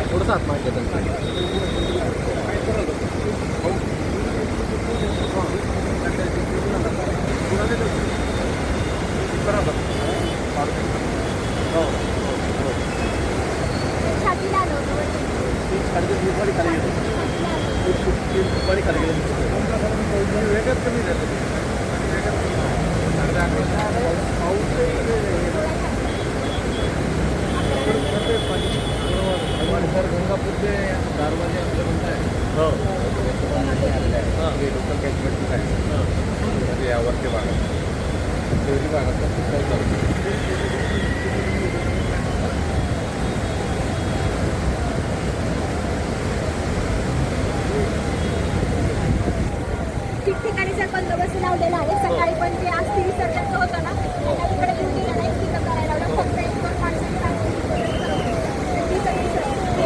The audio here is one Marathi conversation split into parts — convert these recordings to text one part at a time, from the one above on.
थोडंसं हात मागे गंगापूरचे दारवाजे आपलं म्हणताय लोकल कॅचमेंट आहे यावरच्या भागात शहरी भागात खूप काही चालू ठिकठिकाणी सर बंदोबस्त लावलेला आहे. सकाळी पण जे असतील विसर्जनचं होतं ना त्याला तिकडे घेऊन गेलं नाही तिथं करायला लावलं. फक्त एक दोन माणसांनी ती सगळी लोकांना जवळ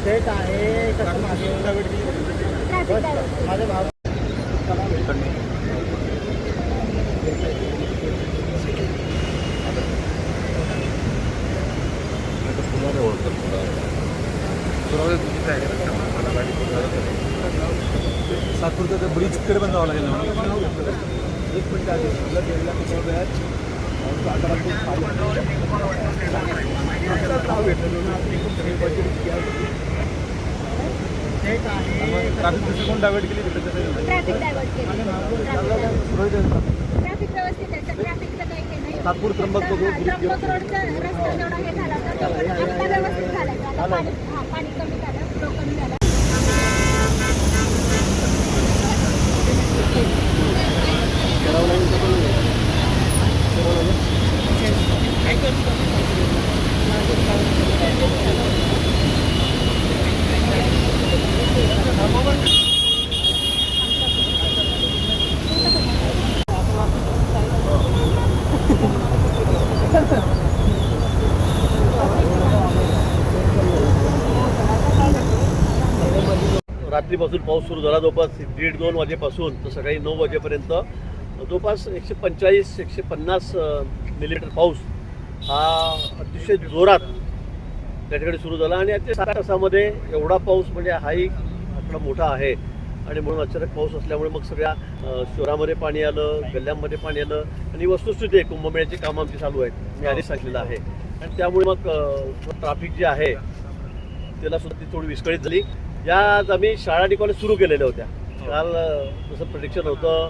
सेट आहे माझे भाव सातपूरचं ब्रिजकडे पण जावं लागेल. एक मिनिट आधी ट्रॅफिक दृष्टिकोन डायव्हर्ट केली ट्रॅफिक डायव्हर्ट केली. ट्रॅफिक व्यवस्थित आहे. ट्रॅफिकचं काही हे नाही. नागपूर त्र्यंबक रोडचा रस्ता जेवढा हे झाला तर आता व्यवस्थित झाला. पाणी कमी झालं, फ्लो कमी झाला. रात्रीपासून पाऊस सुरू झाला. जवळपास 1:30-2 वाजेपासून तर सकाळी 9 वाजेपर्यंत जवळपास 145-150 मिलीमीटर पाऊस हा अतिशय जोरात त्या ठिकाणी सुरू झाला. आणि आता 7 तासामध्ये एवढा पाऊस म्हणजे हाही आकडा मोठा आहे. आणि म्हणून अचानक पाऊस असल्यामुळे मग सगळ्या शहरामध्ये पाणी आलं, गल्ल्यांमध्ये पाणी आलं. आणि वस्तुस्थिती आहे, कुंभमेळ्याची कामं आमची चालू आहेत, मी आधीच सांगितलेलं आहे. आणि त्यामुळे मग ट्रॅफिक जे आहे त्याला सुद्धा ती थोडी विस्कळीत झाली. या आज आम्ही शाळा आणि कॉलेज सुरू केलेल्या होत्या. काल तसं प्रेडिक्शन होतं,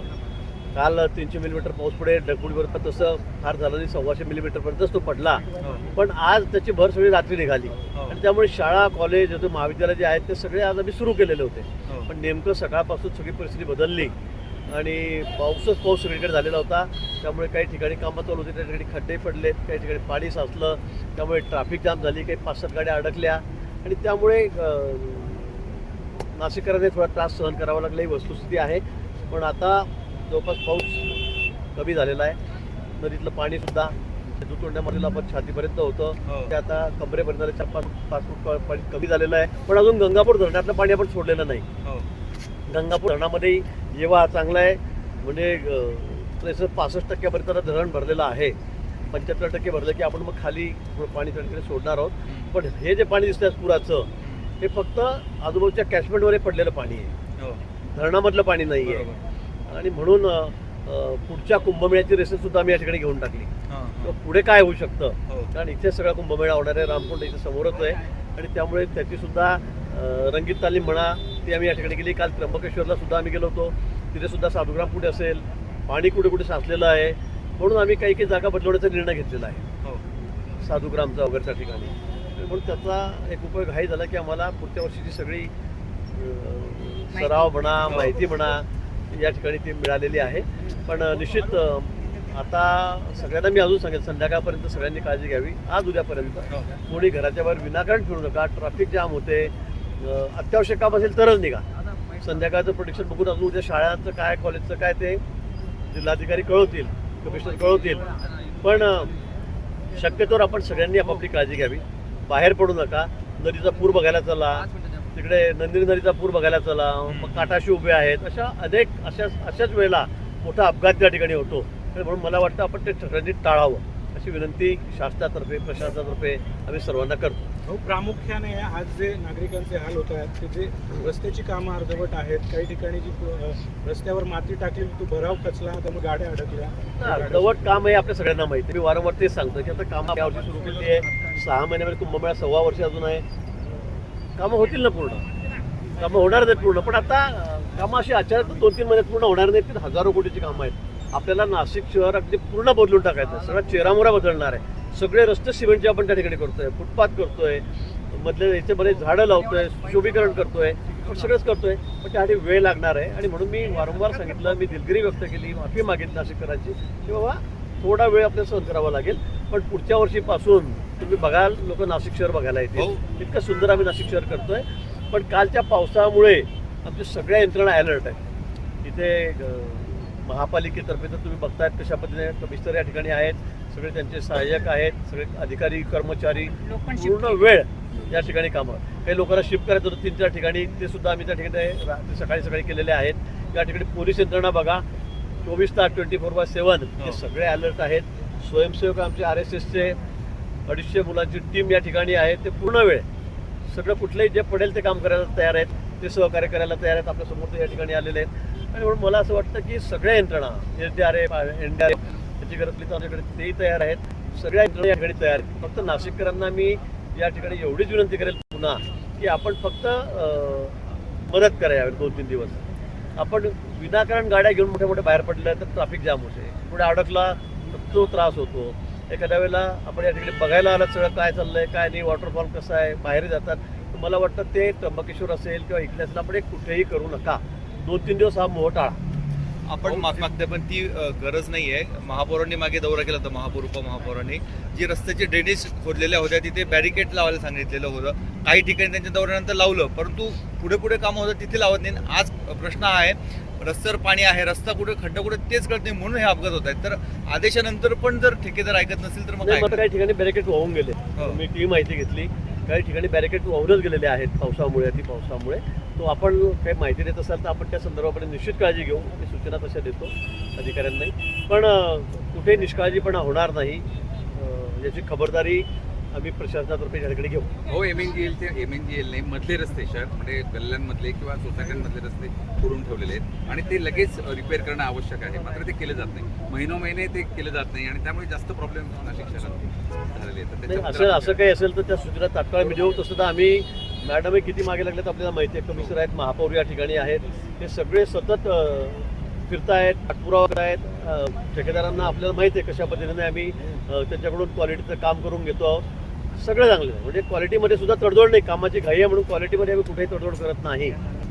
काल 300 मिलीमीटर पाऊस पडेल. डगफुटीवर तसं फार झालं नाही, 125 मिलीमीटरपर्यंतच तो पडला. पण आज त्याची भर सगळी रात्री निघाली. आणि त्यामुळे शाळा, कॉलेज, महाविद्यालय जे आहेत ते सगळे आज आम्ही सुरू केलेले होते. पण नेमकं सकाळपासून सगळी परिस्थिती बदलली आणि पाऊसच पाऊस सगळीकडे झालेला होता. त्यामुळे काही ठिकाणी कामं चालू होती, काही ठिकाणी खड्डे पडलेत, काही ठिकाणी पाणी साचलं. त्यामुळे ट्रॅफिक जाम झाली, काही 5-7 गाड्या अडकल्या. आणि त्यामुळे नाशिककरांनी थोडा त्रास सहन करावा लागला, ही वस्तुस्थिती आहे. पण आता जवळपास पाऊस कमी झालेला आहे. नदीतलं पाणीसुद्धा दुतोंड्यामधील आपण छातीपर्यंत होतं, ते आता कमरेपर्यंत 4-5 फूट पाणी कमी झालेलं आहे. पण अजून गंगापूर धरणातलं पाणी आपण सोडलेलं नाही. गंगापूर धरणामध्ये जेव्हा चांगला आहे, म्हणजे 65% धरण भरलेलं आहे. 75% भरलं की आपण मग खाली पाणी तिकडे सोडणार आहोत. पण हे जे पाणी दिसतंय पुराचं, हे फक्त आजूबाजूच्या कॅचमेंटमध्ये पडलेलं पाणी आहे, धरणामधलं पाणी नाही आहे. आणि म्हणून पुढच्या कुंभमेळ्याची रेसेसुद्धा आम्ही या ठिकाणी घेऊन टाकली. पुढे काय होऊ शकतं, कारण इथे सगळा कुंभमेळा होणार आहे, रामकुंड इथे समोरच आहे. आणि त्यामुळे त्याचीसुद्धा रंगीत तालीम म्हणा ती आम्ही या ठिकाणी केली. काल त्र्यंबकेश्वरला सुद्धा आम्ही गेलो होतो, तिथे सुद्धा साधुग्राम कुठे असेल, पाणी कुठे कुठे साचलेलं आहे, म्हणून आम्ही काही काही जागा बदलवण्याचा निर्णय घेतलेला आहे साधुग्रामचा वगैरे त्या ठिकाणी. म्हणून त्याचा एक उपयोग हाही झाला की आम्हाला पुढच्या वर्षीची सगळी सराव म्हणा, माहिती म्हणा, या ठिकाणी ती मिळालेली आहे. पण निश्चित आता सगळ्यांना मी अजून सांगेल, संध्याकाळपर्यंत सगळ्यांनी काळजी घ्यावी. आज उद्यापर्यंत कोणी घराच्या बाहेर विनाकारण फिरू नका. ट्रॅफिक जाम होते, अत्यावश्यक काम असेल तरच निघा. संध्याकाळचं प्रोटेक्शन बघून अजून उद्या शाळांचं काय, कॉलेजचं काय ते जिल्हाधिकारी कळवतील, कमिशनर कळवतील. पण शक्यतोवर आपण सगळ्यांनी आपापली काळजी घ्यावी. बाहेर पडू नका. नदीचा पूर बघायला चला, तिकडे नंदिनी नदीचा पूर बघायला चला, मग काटाशी उभे आहेत. अशाच वेळेला मोठा अपघात त्या ठिकाणी होतो. म्हणून मला वाटतं आपण ते सगळ्यांनी टाळावं अशी विनंती शासनातर्फे, प्रशासनातर्फे आम्ही सर्वांना करतो. प्रामुख्याने आज जे नागरिकांचे हाल होत आहेत ते जे रस्त्याची कामं अर्धवट आहेत, काही ठिकाणी जी रस्त्यावर माती टाकली तो भराव खचला, त्यामुळे गाड्या अडकल्या. अर्धवट काम आहे आपल्या सगळ्यांना माहिती. मी वारंवार तेच सांगतो की आता कामं यावर्षी सुरू केली आहे. 6 महिन्यामध्ये कुंभमेळा 1.25 वर्ष अजून आहे. कामं होतील ना पूर्ण, कामं होणार नाहीत पूर्ण. पण आता कामं अशी अचानक 2-3 महिन्यात पूर्ण होणार नाहीत. ती हजारो कोटीची कामं आहेत. आपल्याला नाशिक शहर अगदी पूर्ण बदलून टाकायचं, सगळा चेहरामोहरा बदलणार आहे. सगळे रस्ते सिमेंटचे आपण त्या ठिकाणी करतोय, फुटपाथ करतोय, मधले याच्यामध्ये झाडं लावतोय, शोभीकरण करतोय, सगळंच करतोय. पण त्यासाठी वेळ लागणार आहे. आणि म्हणून मी वारंवार सांगितलं, मी दिलगिरी व्यक्त केली, माफी मागितली नाशिककरांची की बाबा थोडा वेळ आपल्याला सहन करावा लागेल. पण पुढच्या वर्षीपासून तुम्ही बघाल, लोक नाशिक शहर बघायला येतील. इतकं सुंदर आम्ही नाशिक शहर करतोय. पण कालच्या पावसामुळे आमच्या सगळ्या यंत्रणा अलर्ट आहे. इथे महापालिकेतर्फे तर तुम्ही बघतायत कशा पद्धतीने कमिशनर या ठिकाणी आहेत, सगळे त्यांचे सहाय्यक आहेत, सगळे अधिकारी कर्मचारी पूर्ण वेळ या ठिकाणी कामं. काही लोकांना शिफ्ट करायचं होतं 3-4 ठिकाणी, ते सुद्धा आम्ही त्या ठिकाणी सकाळी केलेले आहेत. या ठिकाणी पोलीस यंत्रणा बघा 24 तास 24/7 हे सगळे अलर्ट आहेत. स्वयंसेवक आमचे RSSचे 250 मुलांची टीम या ठिकाणी आहे. ते पूर्ण वेळ सगळं कुठलंही जे पडेल ते काम करायला तयार आहेत, ते सहकार्य करायला तयार आहेत. आपल्यासमोर ते या ठिकाणी आलेले आहेत. आणि म्हणून मला असं वाटतं की सगळ्या यंत्रणा SDRF, NDRF त्याची गरज असली तर आमच्याकडे तेही तयार आहेत. सगळ्या यंत्रणा या ठिकाणी तयार आहेत. फक्त नाशिककरांना मी या ठिकाणी एवढीच विनंती करेल पुन्हा की आपण फक्त मदत करावी. 2-3 दिवस आपण विनाकारण गाड्या घेऊन मोठ्या बाहेर पडल्या तर ट्रॅफिक जाम होते, पुढे अडकला तर तो त्रास होतो. एखाद्या वेळेला आपण या ठिकाणी बघायला आलं सगळं काय चाललंय काय नाही, वॉटरफॉल कसं आहे, बाहेर जातात. तर मला वाटतं ते त्र्यंबकेश्वर असेल किंवा इकडे असेल आपण कुठेही करू नका. 2-3 दिवस हा मोह टाळा. आपण माफी मागतोय पण ती गरज नाही आहे. महापौरांनी मागे दौरा केला होता, महापौर उपमहापौरांनी जी रस्त्याचे ड्रेनेज खोदलेल्या होत्या तिथे बॅरिकेड लावायला सांगितलेलं होतं. काही ठिकाणी त्यांच्या दौऱ्यानंतर लावलं, परंतु पुढे कामं होतं तिथे लावत नाही. आज प्रश्न आहे रस्त्यावर पाणी आहे, रस्ता कुठे खड्डा कुठे तेच कळत नाही, म्हणून हे अपघात होत आहेत. तर आदेशानंतर पण जर ठेकेदार ऐकत नसेल तर मग काही ठिकाणी बॅरिकेड वाहून गेले. मी ती माहिती घेतली, काही ठिकाणी बॅरिकेड वाहूनच गेलेले आहेत पावसामुळे, अति पावसामुळे. तो आपण काही माहिती देत असाल तर आपण त्या संदर्भापर्यंत निश्चित काळजी घेऊ. आम्ही सूचना तशा देतो अधिकाऱ्यांनाही. पण कुठेही निष्काळजीपणा होणार नाही याची खबरदारी आम्ही प्रशासनातर्फे या ठिकाणी घेऊ. हो, MNGL नाही, मधले रस्ते शहर म्हणजे गल्ल्यांमधले किंवा सोसायट्यांमधले रस्ते खोडून ठेवलेले आहेत आणि ते लगेच रिपेअर करणं आवश्यक आहे. मात्र ते केलं जात नाही, महिने ते केलं जात नाही आणि त्यामुळे जास्त प्रॉब्लेम नाशिक शहरात झालेले आहेत. असं काही असेल तर त्या सूचना तात्काळ मी देऊ. तसं तर आम्ही मॅडमही किती मागे लागल्यात आपल्याला माहिती आहे. कमिशनर आहेत, महापौर या ठिकाणी आहेत, ते सगळे सतत फिरतायत, पाठपुरावा करतायत. ठेकेदारांना आपल्याला माहिती आहे कशा पद्धतीने आम्ही त्यांच्याकडून क्वालिटीचं काम करून घेतो आहोत. सगळं चांगलं आहे, म्हणजे क्वालिटीमध्ये सुद्धा तडजोड नाही. कामाची घाई आहे म्हणून क्वालिटीमध्ये आम्ही कुठेही तडजोड करत नाही,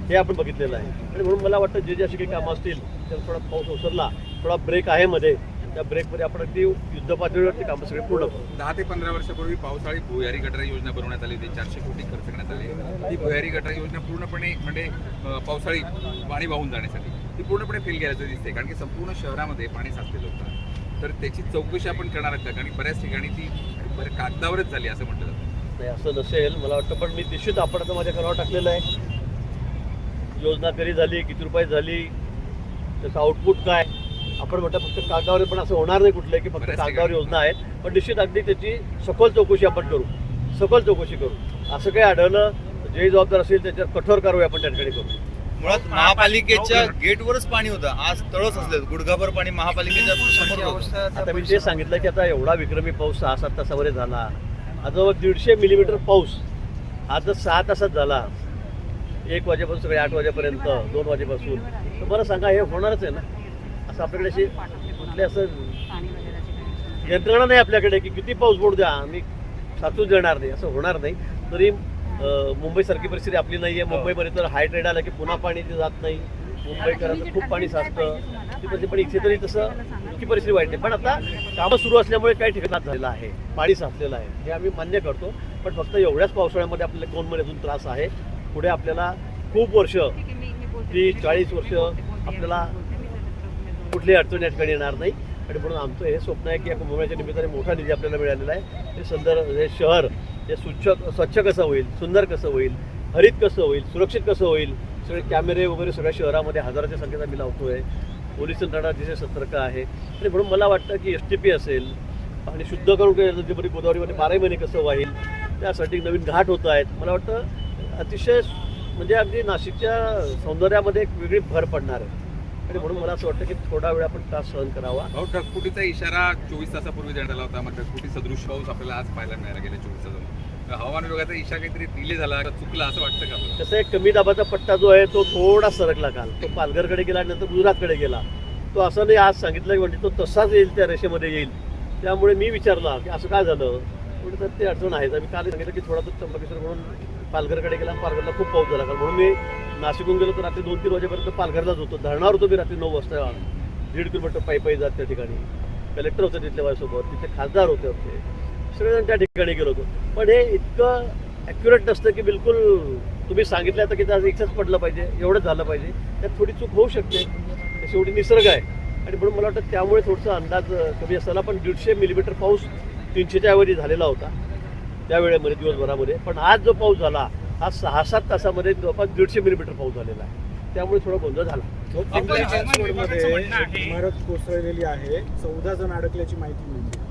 हे आपण बघितलेलं आहे. आणि म्हणून मला वाटतं जे अशी काही कामं असतील त्याला थोडा पाऊस ओसरला, थोडा ब्रेक आहे मध्ये, त्या ब्रेकमध्ये आपण अगदी युद्ध पातळीवरती कामं सगळे पूर्ण करू. 10 ते 15 वर्षापूर्वी पावसाळी भुयारी गटार योजना बनवण्यात आली होती. 400 कोटी खर्च करण्यात आले. ती भुयारी गटार योजना पूर्णपणे म्हणजे पावसाळी पाणी वाहून जाण्यासाठी ती पूर्णपणे फेल गेल्याचं दिसते, कारण की संपूर्ण शहरामध्ये पाणी साचलेलं होतं. तर त्याची चौकशी आपण करणार आहोत, कारण बऱ्याच ठिकाणी ती कागदावरच झाली असं म्हटलं जातं. नाही असं नसेल मला वाटतं, पण मी निश्चित आपण आता माझ्या कानावर टाकलेलं आहे. योजना कधी झाली, किती रुपये झाली, त्याचं आउटपुट काय, आपण म्हटलं फक्त कागदावर. पण असं होणार नाही कुठलं की फक्त कागदावर योजना आहेत. पण निश्चित अगदी त्याची सखोल चौकशी आपण करू, सखोल चौकशी करू. असं काही आढळलं जे जबाबदार असेल त्याच्यावर कठोर कारवाई आपण त्या ठिकाणी करू. मुळात महापालिकेच्या गेटवरच पाणी होतं, आज तळच असले गुडघाभर पाणी महापालिकेच्या समोर होतं. आता मी ते सांगितलं की आता एवढा विक्रमी पाऊस 6-7 तासामध्ये झाला. आता 150 मिलीमीटर पाऊस आज 6 तासात झाला. 1 वाजेपासून सगळे 8 वाजेपर्यंत 2 वाजेपासून, तर मला सांगा हे होणारच आहे ना. असं आपल्याकडे अशी कुठले असं यंत्रणा नाही आपल्याकडे की किती पाऊस पडू द्या आम्ही साचून देणार नाही, असं होणार नाही. तरी मुंबईसारखी परिस्थिती आपली नाही आहे. मुंबईमध्ये तर हाय ट्रेड आलं की पुन्हा पाणी ते जात नाही, मुंबईकरांचं खूप पाणी साचतं ती, पण इथे तरी तसं इतकी परिस्थिती वाईट नाही. पण आता कामं सुरू असल्यामुळे काही ठिकाणात झालेलं आहे, पाणी साचलेलं आहे, हे आम्ही मान्य करतो. पण फक्त एवढ्याच पावसाळ्यामध्ये आपल्याला कोणमध्ये अजून त्रास आहे. पुढे आपल्याला खूप वर्ष 30-40 वर्ष आपल्याला कुठलीही अडचण या ठिकाणी येणार नाही. आणि म्हणून आमचं हे स्वप्न आहे की या कुंभमेळ्याच्या निमित्ताने मोठा निधी आपल्याला मिळालेला आहे. हे हे शहर हे स्वच्छ कसं होईल, सुंदर कसं होईल, हरित कसं होईल, सुरक्षित कसं होईल. सगळे कॅमेरे वगैरे सगळ्या शहरामध्ये हजाराच्या संख्येत आम्ही लावतोय. पोलीस यंत्रणा अतिशय सतर्क आहे. आणि म्हणून मला वाटतं की STP असेल आणि शुद्ध करून नदीमध्ये गोदावरीमध्ये 12 महिने कसं वाहील, त्यासाठी नवीन घाट होत आहेत. मला वाटतं अतिशय म्हणजे अगदी नाशिकच्या सौंदर्यामध्ये एक वेगळी भर पडणार आहे. आणि म्हणून मला असं वाटतं की थोडा वेळ आपण त्रास सहन करावा. भाऊ, ढगफुटीचा इशारा 24 तासापूर्वी देण्यात आला होता. मग ढगफुटी सदृश पाऊस आपल्याला आज पाहायला मिळाला गेल्या 24 तासामध्ये. हवामान विभागाचा इशारा काहीतरी डिले झाला, चुकला असं वाटतं का आपल्याला? कसं एक कमी दाबाचा पट्टा जो आहे तो थोडा सरकला काल, तो पालघरकडे गेला, नंतर गुजरातकडे गेला. तो असं नाही आज सांगितलं म्हणजे तो तसाच येईल, त्या रेषेमध्ये येईल. त्यामुळे मी विचारला की असं काय झालं, म्हणजे तर ते अडचण आहे. मी काल सांगितलं की थोडा तो त्र्यंबकेश्वर म्हणून पालघरकडे गेला, पालघरला खूप पाऊस झाला काल. म्हणून मी नाशिकहून गेलो तर रात्री 2-3 वाजेपर्यंत पालघरलाच होतो. धरणार होतो मी रात्री 9 वाजता 1.5 किलोमीटर पायी जात त्या ठिकाणी. कलेक्टर होते तिथल्या माझ्यासोबत, तिथे खासदार होते, सगळेजण त्या ठिकाणी गेलो होतो. पण हे इतकं ॲक्युरेट नसतं की बिलकुल तुम्ही सांगितलं आता की त्याचं इच्छाच पडलं पाहिजे, एवढंच झालं पाहिजे. त्यात थोडी चूक होऊ शकते, शेवटी निसर्ग आहे. आणि म्हणून मला वाटतं त्यामुळे थोडंसं अंदाज कमी असताना पण 150 मिलीमीटर पाऊस 300च्या ऐवजी झालेला होता त्यावेळेमध्ये दिवसभरामध्ये. पण आज जो पाऊस झाला हा 6-7 तासामध्ये जवळपास 150 मिलीमीटर पाऊस झालेला आहे. त्यामुळे थोडा गोंधळ झाला. पिंपरी चिंचवडमध्ये इमारत कोसळलेली आहे, 14 जण अडकल्याची माहिती मिळते.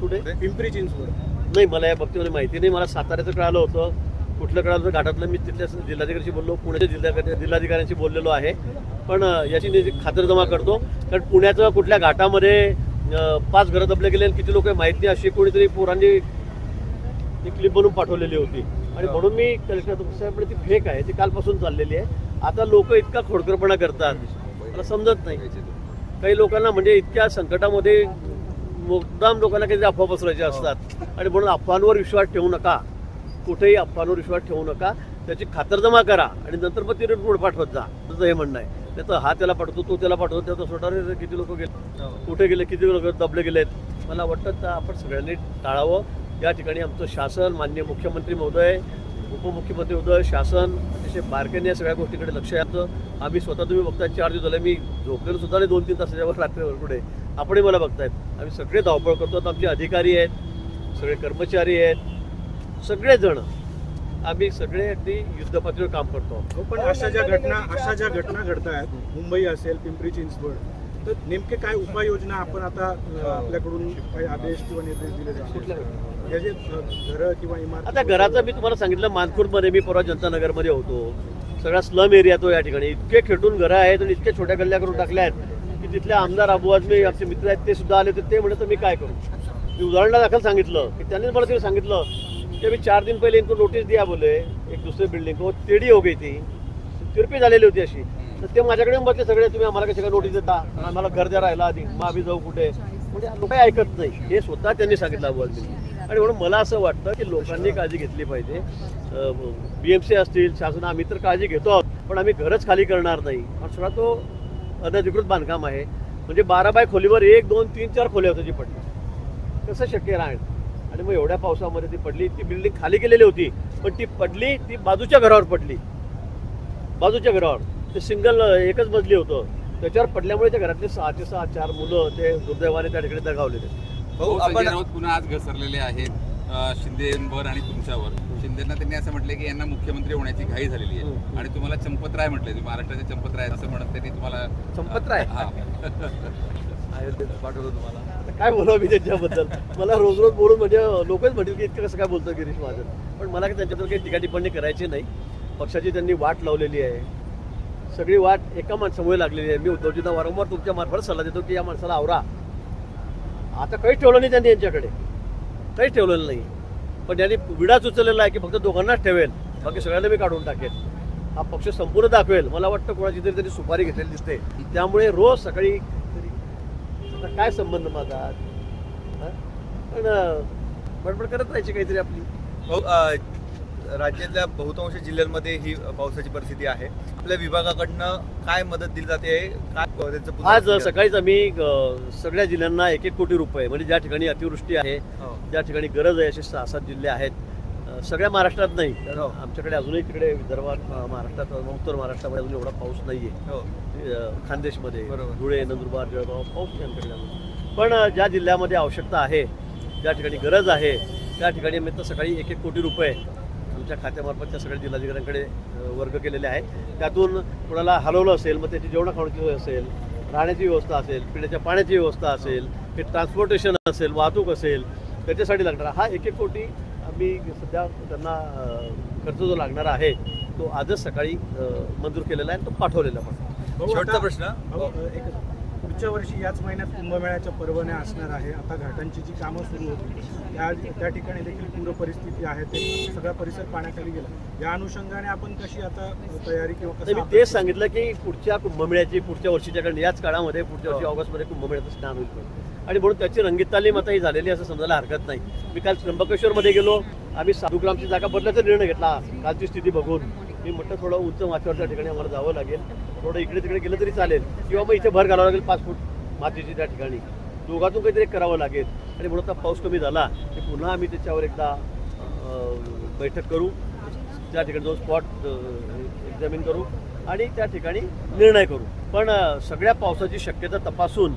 कुठे? पिंपरी चिंचवड. नाही, मला या बाबतीमध्ये माहिती नाही. मला साताऱ्याचं कळालं होतं. कुठलं कळालं होतं घाटातलं, मी तिथल्या जिल्हाधिकाऱ्यांशी बोललो, पुण्याच्या जिल्हाधिकाऱ्यांशी बोललेलो आहे. पण याची खातरजमा करतो, कारण पुण्याचं कुठल्या घाटामध्ये 5 घरं दबले गेले आणि किती लोक माहीत नाही अशी कोणीतरी पोरांनी ती क्लिप बनवून पाठवलेली होती. आणि म्हणून मी कलेक्टर साहेब ती फेक आहे, ती कालपासून चाललेली आहे. आता लोक इतका खोडकरपणा करतात मला समजत नाही. काही लोकांना म्हणजे इतक्या संकटामध्ये मुद्दाम लोकांना काही अफवा पसरायचे असतात. आणि म्हणून अफवांवर विश्वास ठेवू नका, कुठेही अफवांवर विश्वास ठेवू नका. त्याची खातरजमा करा आणि नंतर मग ती रिपोर्ट पाठवत जा, तुझं हे म्हणणं आहे. त्याचं हा त्याला पाठवतो, तो त्याला पाठवतो, त्याचं स्वतः किती लोक गेले, कुठे गेले, किती लोक दबले गेलेत. मला वाटतं तर आपण सगळ्यांनी टाळावं. या ठिकाणी आमचं शासन, माननीय मुख्यमंत्री महोदय, उपमुख्यमंत्री महोदय, शासन अतिशय बारकाईने या सगळ्या गोष्टीकडे लक्ष द्यायचं. आम्ही स्वतः तुम्ही बघताय 4 दिवस झाले मी झोपलेलो सुद्धा नाही 2-3 तासाच्यावर रात्रीवर पुढे. आपणही मला बघतायत. आम्ही सगळे धावपळ करतो. आमचे अधिकारी आहेत, सगळे कर्मचारी आहेत, सगळेजण आम्ही सगळे अगदी युद्धपातळीवर काम करतो. पण अशा ज्या घटना घडत आहेत, मुंबई असेल, पिंपरी चिंचवड, तर नेमके काय उपाययोजना आपण आता आपल्याकडून काही आदेश किंवा निर्देश दिले जातात? हे जे घरं किंवा इमारत, आता घराचं मी तुम्हाला सांगितलं, मानखुर्दमध्ये मी परवा जनता नगरमध्ये होतो. सगळा स्लम एरिया तो या ठिकाणी. इतके खेटून घरं आहेत आणि इतके छोट्या गल्ल्या करून टाकल्या आहेत की तिथले आमदार अबू आझमी आमचे मित्र आहेत ते सुद्धा आले. तर ते म्हणत मी काय करू. मी उदाहरणादाखल सांगितलं की त्यांनी मला ते सांगितलं कि अभी 4 दिन पहले इनको नोटिस दिया बोले एक दूसरे बिल्डिंग को, तेडी हो गई थी, तिरपी झालेली होती अशी. तर ते माझ्याकडे बसले सगळे, तुम्ही आम्हाला कशा काय नोटीस देता, आम्हाला घर द्या राहिला आधी, मग आम्ही जाऊ कुठे. म्हणजे लोक ऐकत नाही, हे स्वतः त्यांनी सांगितलं अबू आझमी. आणि म्हणून मला असं वाटतं की लोकांनी काळजी घेतली पाहिजे. BMC असतील, शासन, आम्ही तर काळजी घेतो आहोत, पण आम्ही घरच खाली करणार नाही. आणि सगळा तो अनधिकृत बांधकाम आहे. म्हणजे 12 बाय खोलीवर 1, 2, 3, 4 खोल्या होत्या जी पडली. कसं शक्य राहील. आणि मग एवढ्या पावसामध्ये ती पडली. ती बिल्डिंग खाली केलेली होती, पण ती पडली, ती बाजूच्या घरावर पडली. बाजूच्या घरावर ते सिंगल एकच मजली होतं, त्याच्यावर पडल्यामुळे त्या घरातले 6 ते 6 4 मुलं ते दुर्दैवाने त्या ठिकाणी दगावलेले. भाऊ, संजय राऊत पुन्हा आज घसरलेले आहेत शिंदेवर आणि तुमच्यावर. शिंदेना त्यांनी असं म्हटलं की यांना मुख्यमंत्री होण्याची घाई झालेली आहे आणि तुम्हाला चंपतराय म्हटलंय, तुम्ही महाराष्ट्राचे चंपतराय असं म्हणत त्यांनी तुम्हाला. चंपतराय हा पाठवलं तुम्हाला. आता काय बोलावं मी त्यांच्याबद्दल. मला रोज बोलून म्हणजे लोकच म्हणतील की इतकं कसं काय बोलतो गिरीश महाजन. पण मला त्यांच्याबद्दल काही टीका टिप्पणी करायची नाही. पक्षाची त्यांनी वाट लावलेली आहे. सगळी वाट एका माणसामुळे लागलेली आहे. मी उद्धवजींना वारंवार तुमच्या मार्फत सल्ला देतो की या माणसाला आवरा. आता काहीच ठेवलं नाही त्यांनी यांच्याकडे, काहीच ठेवलेलं नाही. पण त्यांनी विडाच उचललेला आहे की फक्त दोघांनाच ठेवेल, बाकी सगळ्यांना मी काढून टाकेल. हा पक्ष संपूर्ण दाखवेल. मला वाटतं कोणाची तरी त्यांनी सुपारी घेतलेली दिसते. त्यामुळे रोज सकाळी आता काय संबंध माझा हा? पण बडबड करत राहायची काहीतरी आपली. राज्यातल्या बहुतांश जिल्ह्यांमध्ये ही पावसाची परिस्थिती आहे. आपल्या विभागाकडनं काय मदत दिली जाते, काय त्यांचं आज पुनर्वसन सकाळीच आम्ही सगळ्या जिल्ह्यांना 1-1 कोटी रुपये, म्हणजे ज्या ठिकाणी अतिवृष्टी आहे, हो. ज्या ठिकाणी गरज आहे, असे 6-7 जिल्हे आहेत. सगळ्या महाराष्ट्रात नाही, कारण हो. आमच्याकडे अजूनही तिकडे विदर्भात, महाराष्ट्रात, उत्तर महाराष्ट्रामध्ये अजून एवढा पाऊस नाहीये. हो. खानदेशमध्ये, बरोबर. धुळे, नंदुरबार, जळगाव पाऊस नाही आमच्याकडे अजून. पण ज्या जिल्ह्यामध्ये आवश्यकता आहे, ज्या ठिकाणी गरज आहे, त्या ठिकाणी आम्ही तर सकाळी 1-1 कोटी रुपये आमच्या खात्यामार्फत त्या सगळ्या जिल्हाधिकाऱ्यांकडे वर्ग केलेले आहे. त्यातून कोणाला हलवलं असेल, मग त्याची जेवणा खाण्याची सोय असेल, राहण्याची व्यवस्था असेल, पिण्याच्या पाण्याची व्यवस्था असेल, ते ट्रान्सपोर्टेशन असेल, वाहतूक असेल, त्याच्यासाठी लागणारा हा 1-1 कोटी आम्ही सध्या त्यांना खर्च जो लागणार आहे तो आजच सकाळी मंजूर केलेला आहे, तो पाठवलेला पण. भाऊ, शेवटचा आता- प्रश्न. भाऊ, पुढच्या वर्षी याच महिन्यात कुंभमेळ्याच्या परवान्या असणार आहे. आता घाटांची जी कामं सुरू होती त्या ठिकाणी देखील पूर परिस्थिती आहे, ते सगळा परिसर पाण्याखाली गेला. या अनुषंगाने आपण कशी आता तयारी किंवा तर मी कसं तेच सांगितलं की पुढच्या कुंभमेळ्याची, पुढच्या वर्षीच्या, कारण याच काळामध्ये पुढच्या वर्षी ऑगस्टमध्ये कुंभमेळ्याचं स्नान होईल आणि म्हणून त्याची रंगीत तालीम आता ही झालेली असं समजायला हरकत नाही. मी काल त्र्यंबकेश्वरमध्ये गेलो, आम्ही साधुग्रामची जागा बदलायचा निर्णय घेतला कालची स्थिती बघून. मी म्हटलं थोडं उंच माथ्यावरच्या ठिकाणी आम्हाला जावं लागेल, थोडं इकडे तिकडे गेलं तरी चालेल, किंवा मग इथे भर घालावं लागेल 5 फूट मातीची त्या ठिकाणी. दोघातून काहीतरी करावं लागेल आणि म्हणून आता पाऊस कमी झाला की पुन्हा आम्ही त्याच्यावर एकदा बैठक करू, त्या ठिकाणी जाऊन स्पॉट एक्झामिन करू आणि त्या ठिकाणी निर्णय करू. पण सगळ्या पावसाची शक्यता तपासून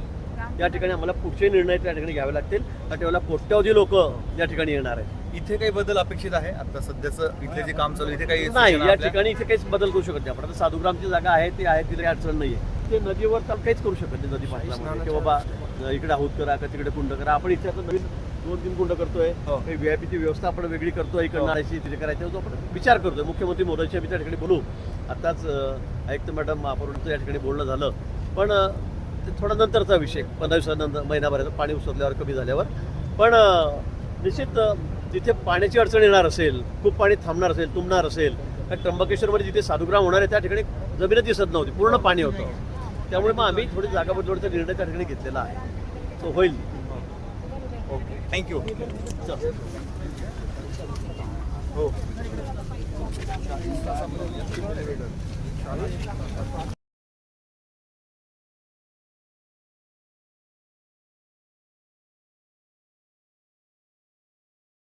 त्या ठिकाणी आम्हाला पुढचे निर्णय त्या ठिकाणी घ्यावे लागतील. त्या ठेवला कोट्यावधी लोक या ठिकाणी येणार आहेत. इथे काही बदल अपेक्षित आहे आता सध्याचं इथले जे काम चालू आहे, इथे काही नाही, सूचना या आपल्या? ठिकाणी इथे काहीच बदल करू शकत नाही आपण. आता साधुग्रामची जागा आहे ती आहे, तिला काही अडचण नाही आहे. ते नदीवर तर काहीच करू शकत नाही. नदी पाटलामध्ये की बाबा इकडे आहोत करा का तिकडे कुंड करा. आपण इथे आता नवीन 2-3 कुंड करतोय, हो. काही व्हीआयपीची व्यवस्था आपण वेगळी करतोय, इकडे हो. नाळ्याची तिथे करायची, जो आपण विचार करतोय. मुख्यमंत्री मोदींशी आम्ही त्या ठिकाणी बोलू. आताच आयुक्त मॅडम महापौरांचं या ठिकाणी बोलणं झालं, पण ते थोडा नंतरचा विषय, 15 दिवसानंतर, महिनाभराचं पाणी उसरल्यावर, कमी झाल्यावर. पण निश्चित जिथे पाण्याची अडचण येणार असेल, खूप पाणी थांबणार असेल, तुंबणार असेल, कारण त्र्यंबकेश्वरमध्ये जिथे साधुग्राम होणार आहे त्या ठिकाणी जमीनच दिसत नव्हती, पूर्ण पाणी होतं. त्यामुळे मग आम्ही थोडी जागा बदलण्याचा निर्णय त्या ठिकाणी घेतलेला आहे, तो होईल. Okay, thank you. हो.